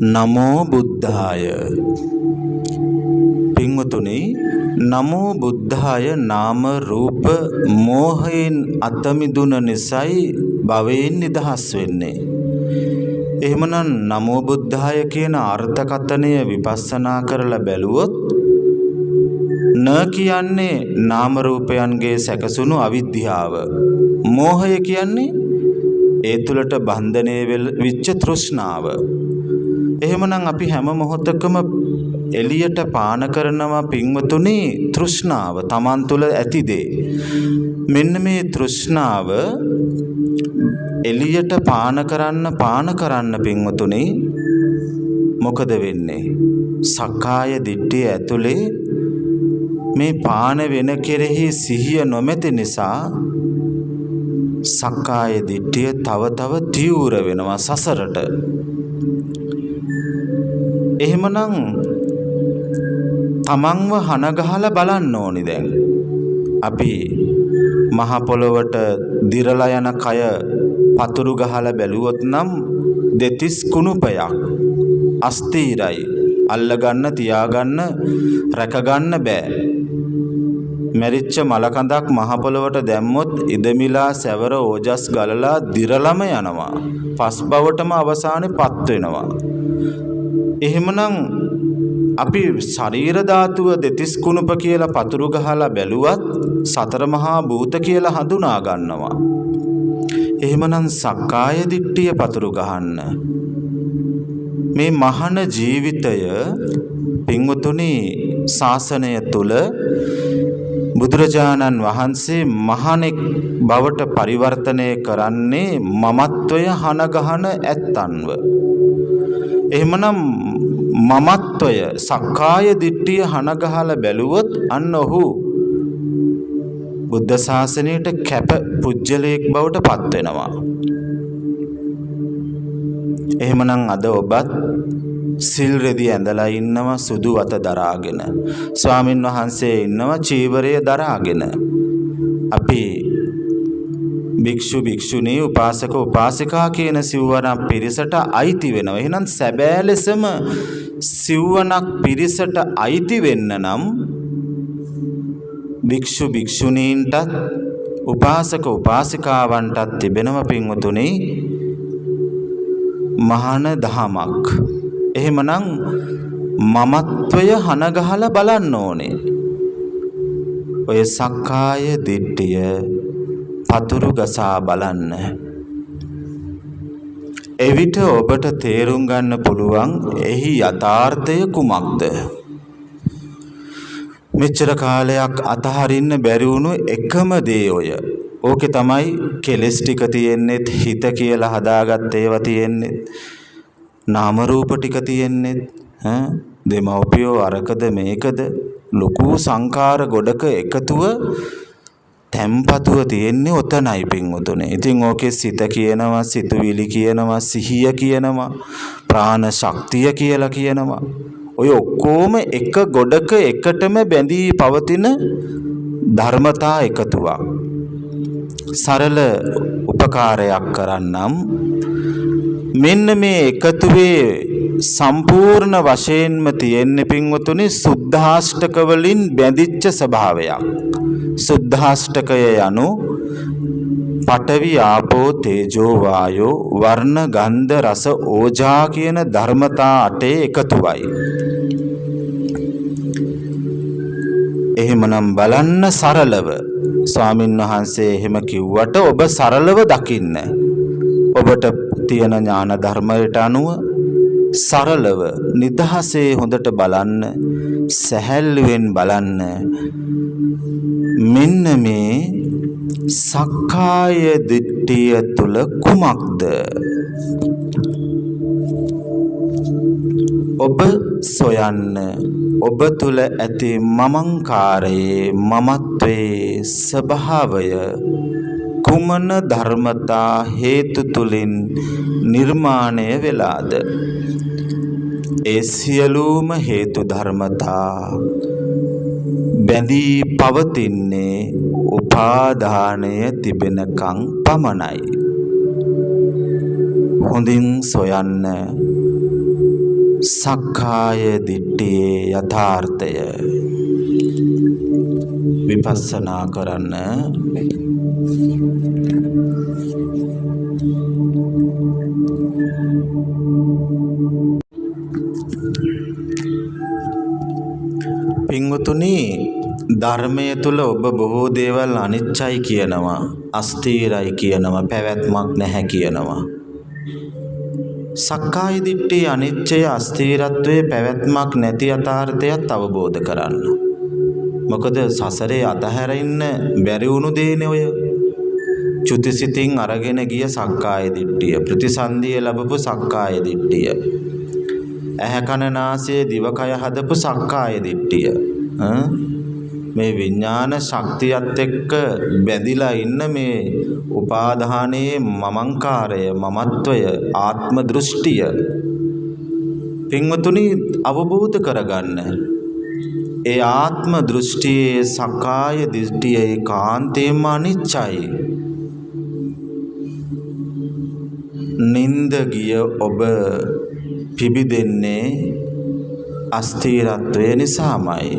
නමෝ බුද්ධාය. පින්වතුනි, නමෝ බුද්ධාය නාම රූප මෝහයෙන් අතමිදුන නිසයි භවයෙන් නිදහස් වෙන්නේ. එහෙමනම් නමෝ බුද්ධාය කියන අර්ථකථනය විපස්සනා කරලා බැලුවොත් න කියන්නේ නාම රූපයන්ගේ සැකසුණු අවිද්‍යාව. මෝහය කියන්නේ ඒ තුළට බන්ධනය වෙච්ච තෘෂ්ණාව. එහෙමනම් අපි හැම මොහොතකම එළියට පාන කරනවා පින්වතුනි තෘෂ්ණාව තමන් තුළ ඇති දේ. මෙන්න මේ තෘෂ්ණාව එළියට පාන කරන්න පින්වතුනි මොකද වෙන්නේ? සක්කාය දිට්ඨිය ඇතුලේ මේ පාන වෙන කෙරෙහි සිහිය නොමැති නිසා සක්කාය දිට්ඨිය තව තීව්‍ර වෙනවා සසරට. එහෙමනම් තමන්ව හනගහලා බලන්න ඕනි. දැන් අපි මහ පොළොවට දිරලා යන කය පතුරු ගහලා බැලුවොත් නම් දෙතිස් කුණුපයක් අස්තීරයි. අල්ලගන්න තියාගන්න රැකගන්න බෑ. මැරිච්ච මලකඳක් මහ පොළොවට දැම්මොත් ඉදමිලා සැවර ඕජස් ගලලා දිරලම යනවා. පස් බවටම අවසානයේ පත් වෙනවා. එහෙමනම් අපි ශරීර ධාතුව දෙතිස් කුණුප කියලා පතුරු ගහලා බැලුවත් සතර මහා භූත කියලා හඳුනා ගන්නවා. එහෙමනම් සක්කාය දිට්ඨිය පතුරු ගහන්න මේ මහාන ජීවිතය පින්වතුනි ශාසනය තුල බුදුරජාණන් වහන්සේ මහණෙක් බවට පරිවර්තනය කරන්නේ මමත්වය හනගහන ඇත්තන්ව. එහෙමනම් මමත්වය සක්කාය දිට්ඨිය හනගහලා බැලුවොත් අන්න ඔහු බුද්ධ ශාසනයට කැප පුජ්‍යලයක් බවට පත් වෙනවා. එහෙමනම් අද ඔබත් සිල් රෙදි ඇඳලා ඉන්නවා සුදු වත දරාගෙන. ස්වාමින් වහන්සේ ඉන්නවා චීවරය දරාගෙන. අපි භික්ෂු භික්ෂුණී උපාසක උපාසිකා කියන සිව්වණක් පිරිසට අයිති වෙනවා. එහෙනම් සැබෑ ලෙසම සිව්වණක් පිරිසට අයිති වෙන්න නම් භික්ෂු භික්ෂුණීන්ටත් උපාසක උපාසිකාවන්ටත් තිබෙනව පින්වතුනි මහාන දහමක්. එහෙමනම් මමත්වය හනගහලා බලන්න ඕනේ. ඔය සක්කාය දිට්ඨිය පතුරු ගසා බලන්න. එවිට ඔබට තේරුම් ගන්න පුළුවන් එහි යථාර්ථය කුමක්ද? මෙච්චර කාලයක් අතහරින්න බැරි වුණු එකම දේ ඔය. ඕකේ තමයි කෙලස් ටික තියෙන්නේ, හිත කියලා හදාගත්ත ඒවා තියෙන්නේ, නාම රූප ටික තියෙන්නේ. දෙමව්පියෝ අරකද මේකද ලොකු සංඛාර ගොඩක එකතුව තැම්පතුව තියෙන්නේ ඔතනයි පින්වතුනි. ඉතින් ඕකේ සිත කියනවා, සිතුවිලි කියනවා, සිහිය කියනවා, ප්‍රාණ ශක්තිය කියලා කියනවා. ඔය ඔක්කොම එක ගොඩක එකටම බැඳී පවතින ධර්මතා එකතුවක්. සරල උපකාරයක් කරන්නම්. මෙන්න මේ එකතුවේ සම්පූර්ණ වශයෙන්ම තියෙන්නේ පින්වතුනි සුද්ධාෂ්ටක වලින් බැඳිච්ච ස්වභාවයක්. සුද්ධාෂ්ටකය යනු පඨවි ආපෝ තේජෝ වායෝ වර්ණ ගන්ධ රස ඕජා කියන ධර්මතා 8 එකතුවයි. එහෙමනම් බලන්න සරලව ස්වාමින් වහන්සේ එහෙම කිව්වට ඔබ සරලව දකින්න. ඔබට තියෙන ඥාන ධර්මයට අනුව සරලව නිදහසේ හොඳට බලන්න, සැහැල්ලුවෙන් බලන්න. මෙන්න මේ සක්කාය දිට්ඨිය තුල කුමක්ද? ඔබ සොයන්න ඔබ තුල ඇති මමංකාරයේ මමත්වයේ ස්වභාවය කුමන ධර්මතා හේතු තුලින් නිර්මාණය වෙලාද? ඒ සියලුම හේතු ධර්මතා බැඳී පවතින්නේ හොඳින් සොයන්න සක්කාය දිට්ඨියේ යථාර්ථය. විපස්සනා කරන්න පින්වතුනි, ධර්මය තුල ඔබ බොහෝ දේවල් අනිච්චයි කියනවා, අස්ථිරයි කියනවා, පැවැත්මක් නැහැ කියනවා. සක්කාය දිට්ඨිය අනිච්චය, අස්ථිරත්වයේ පැවැත්මක් නැති යථාර්ථයත් අවබෝධ කරන්න. මොකද සසරේ අතහැරින්න බැරි වුණු දේනේ ඔය චුතිසිතින් අරගෙන ගිය සක්කාය දිට්ඨිය, ප්‍රතිසන්දිය ලැබපු සක්කාය දිට්ඨිය, ඇහැ කන නාසය දිවකය හදපු සක්කාය දිට්ඨිය. මේ විඥාන ශක්තියත් එක්ක බැඳිලා ඉන්න මේ උපාදානයේ මමංකාරය, මමත්වය, ආත්ම දෘෂ්ටිය පින්වතුනි අවබෝධ කරගන්න. ඒ ආත්ම දෘෂ්ටියේ සක්කාය දිට්ඨියේ කාන්තේම අනිච්චයි. නින්ද ගිය ඔබ පිබිදෙන්නේ අස්ථිරත්වය නිසාමයි.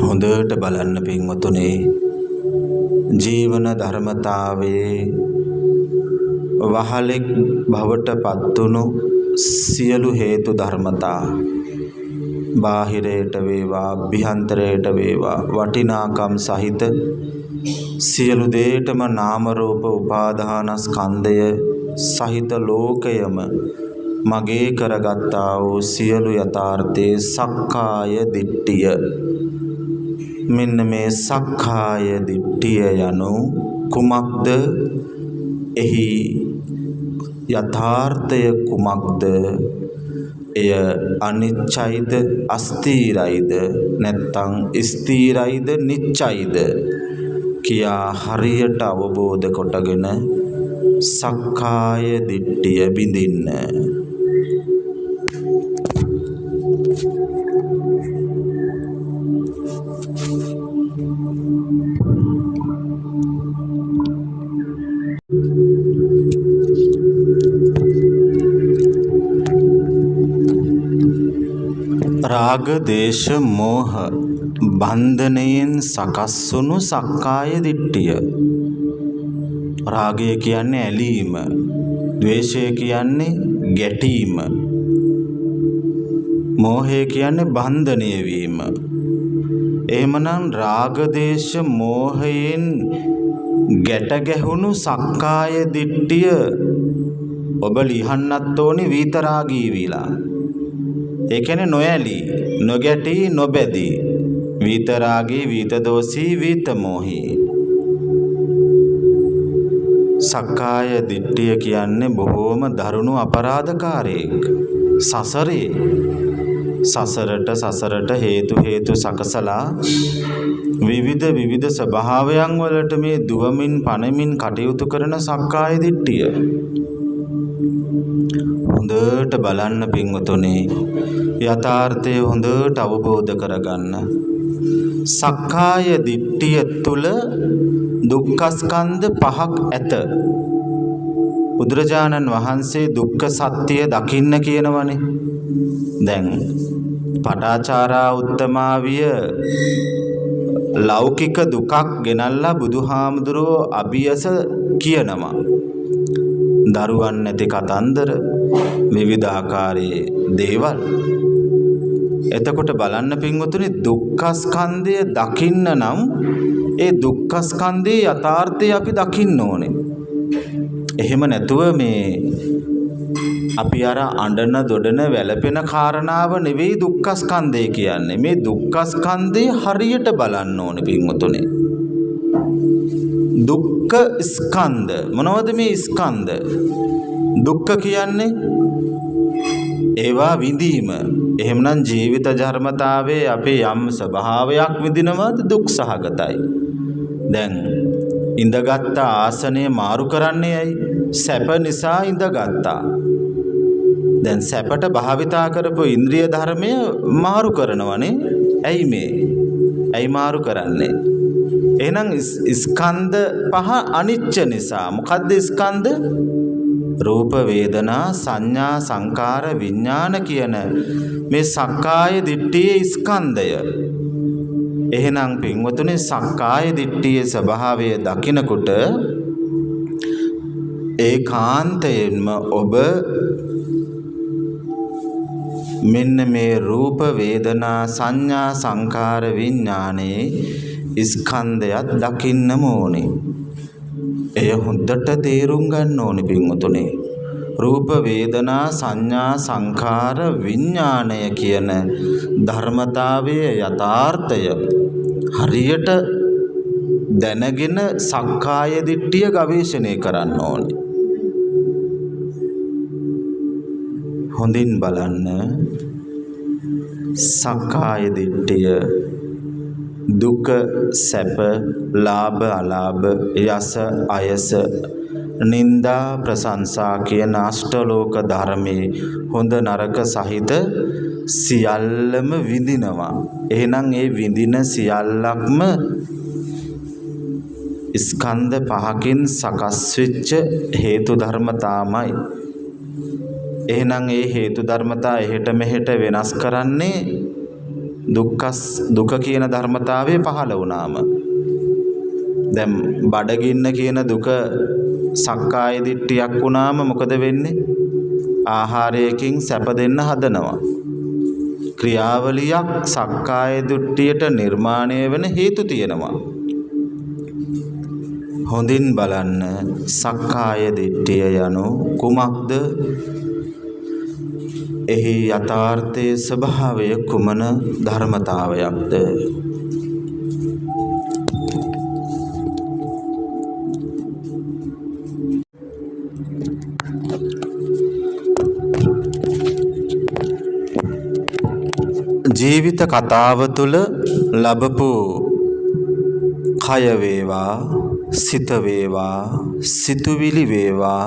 හොඳට බලන්න පින්වතුනි, ජීවන ධර්මතාවයේ වහලෙක් බවට පත්වුණු සියලු හේතු ධර්මතා, බාහිරයට වේවා අභ්‍යන්තරයට වේවා, වටිනාකම් සහිත සියලු දේටම නාම රූප උපාදානස්කන්ධය සහිත ලෝකයම මගේ කරගත්තා වූ සියලු යථාර්ථයේ සක්කාය දිට්ඨිය. මෙන්න මේ සක්කාය දිට්ඨිය යනු කුමක්ද? එහි යථාර්ථය කුමක්ද? එය අනිච්චයිද, අස්ථිරයිද, නැත්නම් ස්ථිරයිද, නිච්චයිද කියා හරියට අවබෝධ කොටගෙන සක්කාය දිට්ඨිය බිඳින්න. රාග දේශ මෝහ බන්ධනයෙන් සකස් වුණු සක්කාය දිට්ඨිය. රාගය කියන්නේ ඇලීම, ද්වේෂය කියන්නේ ගැටීම, මෝහය කියන්නේ බන්ධනය වීම. එහෙමනම් රාග දේශ මෝහයෙන් ගැට ගැහුණු සක්කාය දිට්ඨිය ඔබ ලිහන්නත් ඕනි විතරාගී විලා. ඒ කියන්නේ නොඇලී, නොගැටී, නොබැදී, විතරාගී, විතදෝසී, විතමෝහී. සක්කාය දිට්ඨිය කියන්නේ බොහෝම දරුණු අපරාධකාරයෙක්. සසරට හේතු සකසලා විවිධ ස්වභාවයන් වලට මේ දුවමින් පණමින් කටයුතු කරන සක්කාය දිට්ඨිය. හොඳට බලන්න පින්වතුනි, යථාර්ථය හොඳට අවබෝධ කරගන්න. සක්කාය දිට්ඨිය තුල දුක්ඛස්කන්ධ පහක් ඇත. බුදුරජාණන් වහන්සේ දුක්ඛ සත්‍ය දකින්න කියනවනේ. දැන් පටාචාරා උත්තමාවිය ලෞකික දුකක් ගෙනල්ලා බුදුහාමුදුරුවෝ අභියස කියනවා. දරුවන් නැති කතන්දර, විවිධාකාරයේ දේවල්. එතකොට බලන්න පින්වතුනි, දුක්ඛස්කන්ධය දකින්න නම් ඒ දුක්ඛස්කන්ධයේ යථාර්ථය අපි දකින්න ඕනේ. එහෙම නැතුව මේ අපි අර අඬන දොඩන වැළපෙන කාරණාව නෙවෙයි දුක්ඛස්කන්ධය කියන්නේ. මේ දුක්ඛස්කන්ධය හරියට බලන්න ඕනේ පින්වතුනි. දුක්ඛ ස්කන්ධ මොනවද? මේ ස්කන්ධ දුක්ඛ කියන්නේ ඒවා විඳීම. එහෙමනම් ජීවිත ධර්මතාවයේ අපේ යම් ස්වභාවයක් විඳිනවද දුක් සහගතයි. දැන් ඉඳගත් ආසනය මාරු කරන්නේ ඇයි? සැප නිසා ඉඳගත්තා. දැන් සැපට භාවිතා කරපු ඉන්ද්‍රිය ධර්මය මාරු කරනවනේ. ඇයි මාරු කරන්නේ? එහෙනම් ස්කන්ධ පහ අනිච්ච නිසා මොකද්ද ස්කන්ධ? රූප වේදනා සංඥා සංකාර විඥාන කියන මේ සක්කාය දිට්ඨියේ ස්කන්ධය. එහෙනම් පින්වතුනි සක්කාය දිට්ඨියේ ස්වභාවය දකිනකොට ඒකාන්තයෙන්ම ඔබ මෙන්න මේ රූප වේදනා සංඥා සංකාර විඥානයේ ස්කන්ධයත් දකින්නම ඕනේ. එය හොඳට තේරුම් ගන්න ඕනේ පින්වතුනි. රූප වේදනා සංඥා සංකාර විඥානය කියන ධර්මතාවයේ යථාර්ථය හරියට දැනගෙන සක්කාය දිට්ඨිය ගවේෂණය කරන්න ඕනේ. හොඳින් බලන්න සක්කාය දිට්ඨිය දුක සැප ලාභ අලාභ යස අයස නින්දා ප්‍රශංසා කියන අෂ්ටලෝක ධර්මයේ හොඳ නරක සහිත සියල්ලම විඳිනවා. එහෙනම් ඒ විඳින සියල්ලක්ම ස්කන්ධ පහකින් සකස් වෙච්ච හේතු ධර්මතාවමයි. එහෙනම් ඒ හේතු ධර්මතා එහෙට මෙහෙට වෙනස් කරන්නේ දුක කියන ධර්මතාවය පහළ වුණාම. දැන් බඩගින්න කියන දුක සක්කාය දිට්ඨියක් වුණාම මොකද වෙන්නේ? ආහාරයකින් සැප දෙන්න හදනවා. ක්‍රියාවලියක් සක්කාය දිට්ඨියට නිර්මාණය වෙන හේතු තියෙනවා. හොඳින් බලන්න සක්කාය දිට්ඨිය යනු කුමක්ද? එහි යථාර්ථයේ ස්වභාවය කුමන ධර්මතාවයක්ද? ජීවිත කතාව තුළ ලැබපු කය වේවා සිත වේවා සිතුවිලි වේවා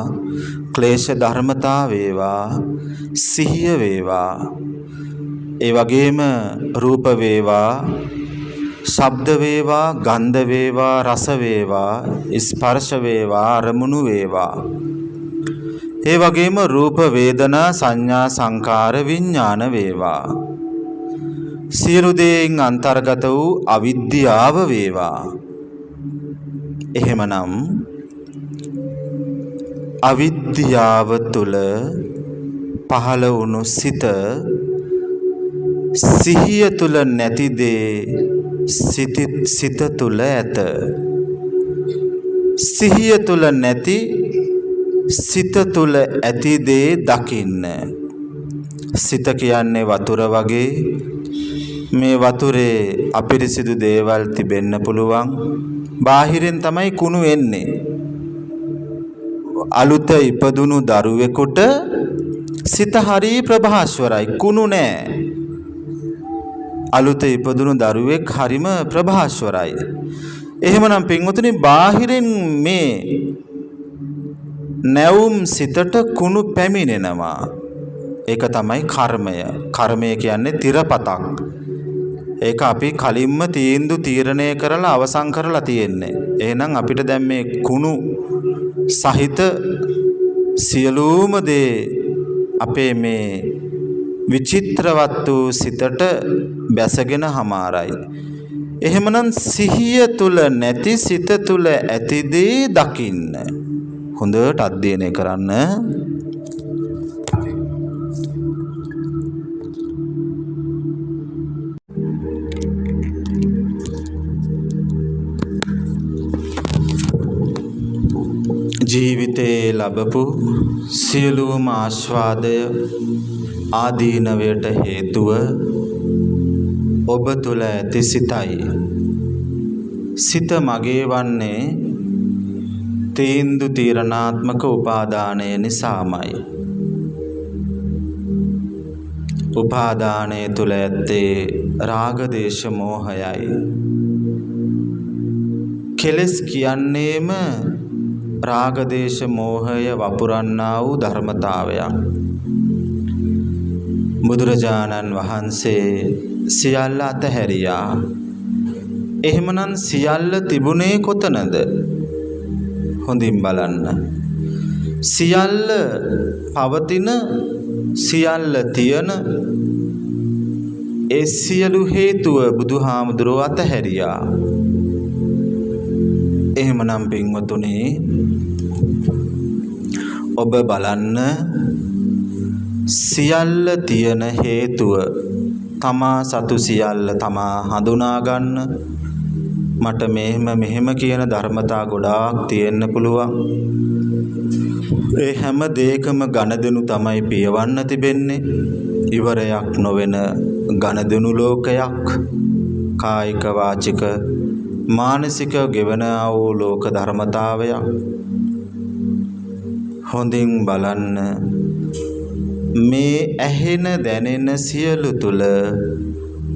ක්ලේශ ධර්මතා වේවා සිහිය වේවා ඒ වගේම රූප වේවා ශබ්ද වේවා ගන්ධ වේවා රස වේවා ස්පර්ශ වේවා අරමුණු වේවා ඒ වගේම රූප වේදනා සංඥා සංකාර විඥාන වේවා සියලු දේෙන් අන්තර්ගත වූ අවිද්‍යාව වේවා. එහෙමනම් අවිද්‍යාව තුළ පහළ වුණු සිත සිහිය තුළ නැති දේ සිත තුළ ඇත. සිහිය තුළ නැති සිත තුළ ඇති දේ දකින්න. සිත කියන්නේ වතුර වගේ. මේ වතුරේ අපිරිසිදු දේවල් තිබෙන්න පුළුවන්. බාහිරින් තමයි කුණු එන්නේ. අලුත ඉපදුණු දරුවෙකුට සිත හරි ප්‍රභාස්වරයි, කුණු නෑ. අලුත ඉපදුණු දරුවෙක් හරිම ප්‍රභාස්වරයි. එහෙමනම් පින්වතුනි බාහිරින් මේ නැවුම් සිතට කුණු පැමිණෙනවා. ඒක තමයි කර්මය. කර්මය කියන්නේ තිරපතක්. ඒක අපි කලින්ම තීරණය කරලා අවසන් කරලා තියෙන්නේ. එහෙනම් අපිට දැන් මේ කුණු සහිත සියලුම දේ අපේ මේ විචිත්‍රවත් වූ සිතට බැසගෙන හමාරයි. එහෙමනම් සිහිය තුල නැති සිත තුල ඇති දේ දකින්න. හොඳට අධ්‍යයනය කරන්න. ජීවිතේ ලැබපු සියලුම ආස්වාදය ආදීනවයට හේතුව ඔබ තුළ ඇති සිතයි. සිත මගේ වන්නේ තීරණාත්මක උපාදානය නිසාමයි. උපාදානය තුළ ඇත්තේ රාග දේශ මොහයයි. කෙලෙස් කියන්නේම රාග දේශ මොහය වපුරන්නා වූ ධර්මතාවයක්. බුදුරජාණන් වහන්සේ සියල්ල අතහැරියා. එහෙමනම් සියල්ල තිබුණේ කොතනද? හොඳින් බලන්න. සියල්ල පවතින, සියල්ල තියෙන ඒ සියලු හේතුව බුදුහාමුදුරුවෝ අතහැරියා. එහෙමනම් පින්වතුනි, ඔබ බලන්න, සියල්ල තියෙන හේතුව තමා සතු සියල්ල තමා හඳුනා ගන්න. මට මෙහෙම කියන ධර්මතා ගොඩාක් තියෙන්න පුළුවන්. ඒ හැම දෙයකම ගණදෙනු තමයි පියවන්න තිබෙන්නේ. ඉවරයක් නොවන ගණදෙනු ලෝකයක්. කායික වාචික මානසික ගෙවන වූ ලෝක ධර්මතාවයක්. හොඳින් බලන්න, මේ ඇහෙන දැනෙන සියලු තුල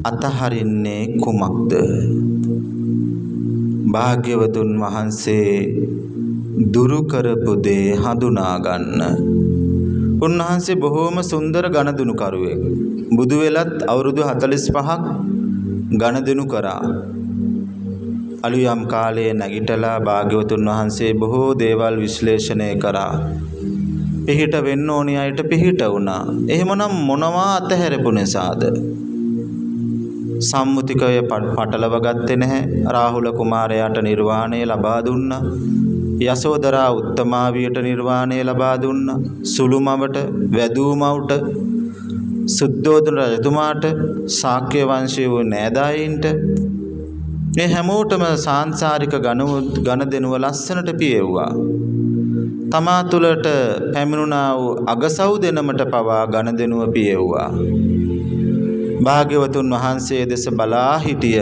අතහරින්නේ කුමක්ද? භාග්‍යවතුන් වහන්සේ දුරු කරපු දේ හඳුනා ගන්න. උන්වහන්සේ බොහෝම සුන්දර ගණදුණු කරුවෙක්. බුදු වෙලත් අවුරුදු 45ක් ගණදුණු කරා. අලුයම් කාලයේ නැගිටලා භාග්‍යවතුන් වහන්සේ බොහෝ දේවල් විශ්ලේෂණය කරා. පිහිට වෙන්න ඕනි අයට පිහිට වුණා. එහෙමනම් මොනවා අතහැරපු නිසාද? සම්මුතිකය පටලව ගත්තේ නැහැ. රාහුල කුමාරයාට නිර්වාණය ලබා දුන්නා. යසෝදරා උත්තමාවියට නිර්වාණය ලබා දුන්නා. සුළුමවට, වැදූමවට, සුද්ධෝදන රජතුමාට, ශාක්‍ය වංශයේ වූ නෑදෑයින්ට, මේ හැමෝටම සාංසාරික ගණදෙනුව ලස්සනට පියෙව්වා. තමා තුළට පැමිණුණා වූ අගසව් දෙනමට පවා ගණදෙනුව පියෙව්වා. භාග්‍යවතුන් වහන්සේ දෙස බලා හිටිය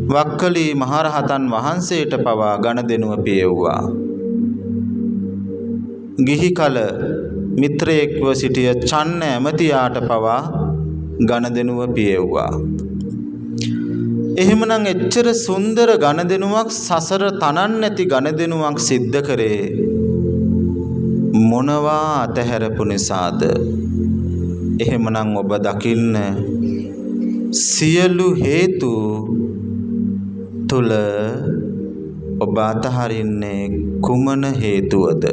වක්කලී මහරහතන් වහන්සේට පවා ගණදෙනුව පියෙව්වා. ගිහි කල මිත්‍රයෙක්ව සිටිය චන්න ඇමතියාට පවා ගණදෙනුව පියෙව්වා. එහෙමනම් එච්චර සුන්දර ගණදෙනුවක්, සසර තනන් නැති ගණදෙනුවක් සිද්ධ කරේ මොනවා අතහැරපු නිසාද? එහෙමනම් ඔබ දකින්න, සියලු හේතු තුල ඔබ අතහරින්නේ කුමන හේතුවද?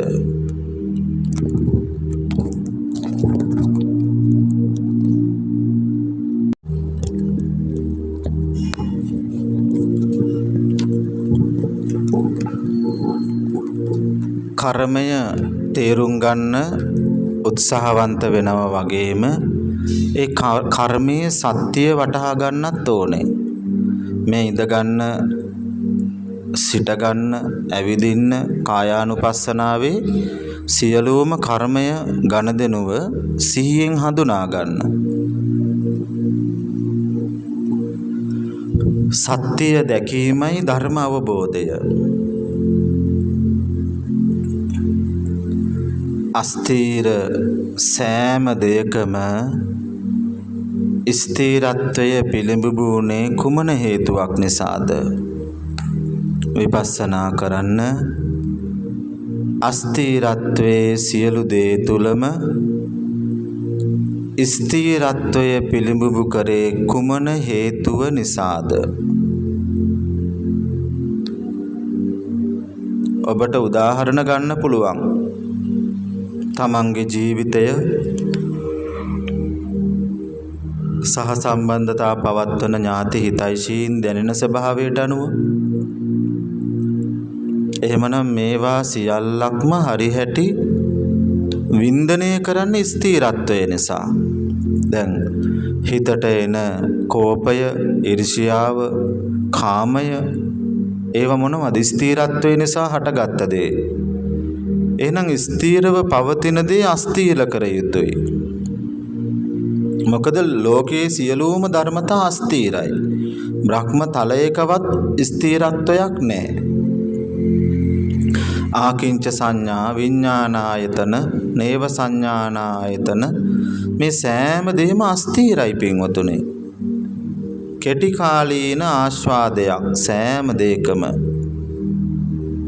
කර්මය තේරුම් ගන්න උත්සාහවන්ත වෙනවා වගේම ඒ කර්මයේ සත්‍ය වටහා ගන්නත් ඕනේ. මේ ඉඳ ගන්න, සිට ගන්න, ඇවිදින්න කායානුපස්සනාවේ සියලුම කර්මය ගණදෙනුව සිහියෙන් හඳුනා ගන්න. සත්‍ය දැකීමයි ධර්ම අවබෝධය. අස්ථීර සෑම දෙයකම ස්ථීරත්වය පිළිඹුනේ කුමන හේතුවක් නිසාද? විපස්සනා කරන්න. අස්ථීරත්වයේ සියලු දේ තුලම ස්ථීරත්වය පිළිඹු කරේ කුමන හේතුව නිසාද? ඔබට උදාහරණ ගන්න පුළුවන්. තමන්ගේ ජීවිතය සහ සම්බන්ධතා පවත්වන ඥාති හිතයිශීන් දැනෙන ස්වභාවයට අනුව. එහෙමනම් මේවා සියල්ලක්ම හරිහැටි වින්දනය කරන්න ස්ථීරත්වය නිසා. දැන් හිතට එන කෝපය, ඊර්ෂ්‍යාව, කාමය, ඒව මොනවද? ස්ථීරත්වය නිසා හටගත්ත දේ. එහෙනම් ස්ථීරව පවතින දේ අස්ථීර කර යුතුයි. මොකද ලෝකයේ සියලුම ධර්මතා අස්ථීරයි. බ්‍රහ්ම තලයකවත් ස්ථීරත්වයක් නැහැ. ආකින්ච සංඥා විඥානායතන නේව සංඥානායතන, මේ සෑම දෙයක්ම අස්ථීරයි පින්වතුනි. කෙටි කාලීන ආස්වාදයක් සෑම දෙයකම.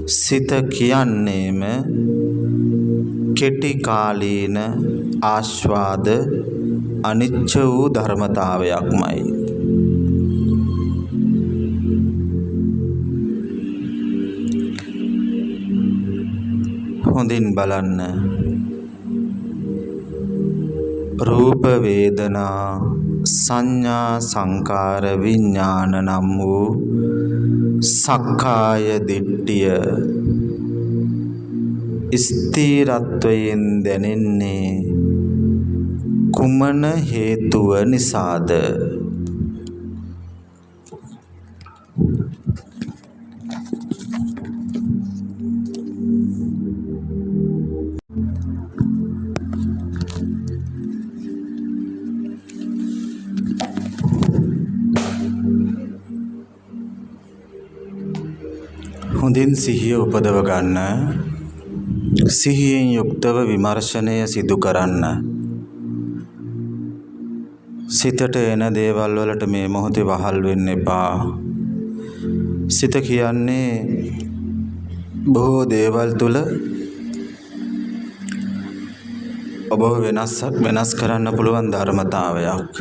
සිත කියන්නේම කෙටි කාලීන ආස්වාද අනිච්ච වූ ධර්මතාවයක්මයි. හොඳින් බලන්න. රූප වේදනා සංඥා සංකාර විඥාන නම් වූ සක්කාය දිට්ඨිය ස්ථිරත්වයෙන් දැනෙන්නේ කුමන හේතුව නිසාද? හොඳින් සිහිය උපදව ගන්න. සිහියෙන් යුක්තව විමර්ශනය සිදු කරන්න. සිතට එන දේවල් වලට මේ මොහොතේ වහල් වෙන්න එපා. සිත කියන්නේ බොහෝ දේවල් තුල ඔබව වෙනස් කරන්න පුළුවන් ධර්මතාවයක්.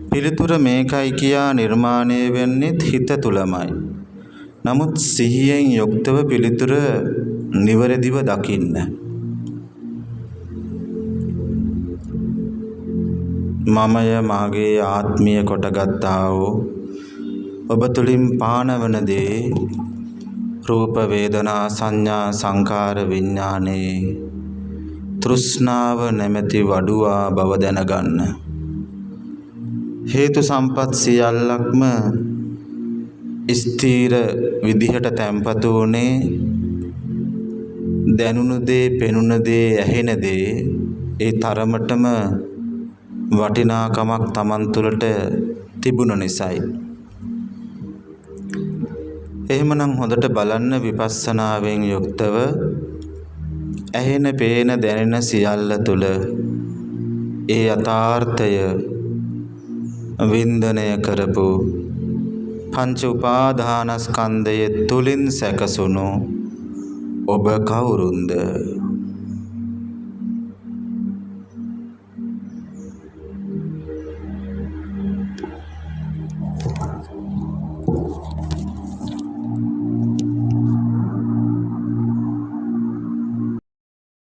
පිළිතුර මේකයි කියා නිර්මාණය වෙන්නේ හිත තුලමයි. නමුත් සිහියෙන් යුක්තව පිළිතුර නිවැරදිව දකින්න. මමය මාගේ ආත්මීය කොටගත්තා වූ ඔබ තුළින් පානවන දේ රූප වේදනා සංඥා සංකාර විඥානේ තෘෂ්ණාව නැමැති වඩුවා බව දැනගන්න. හේතු සම්පත් සියල්ලක්ම ස්ථීර විදිහට තැන්පත් වුණේ දැනුණු දේ, පෙනුණ දේ, ඇහෙන දේ ඒ තරමටම වටිනාකමක් Taman තුළට තිබුණ නිසායි. එහෙමනම් හොඳට බලන්න විපස්සනාවෙන් යුක්තව ඇහෙන, පේන, දැනෙන සියල්ල තුළ ඒ යථාර්ථය වින්දනය කරපු පංච උපාදානස්කන්ධය තුලින් සැකසුණු ඔබ කවුරුන්ද?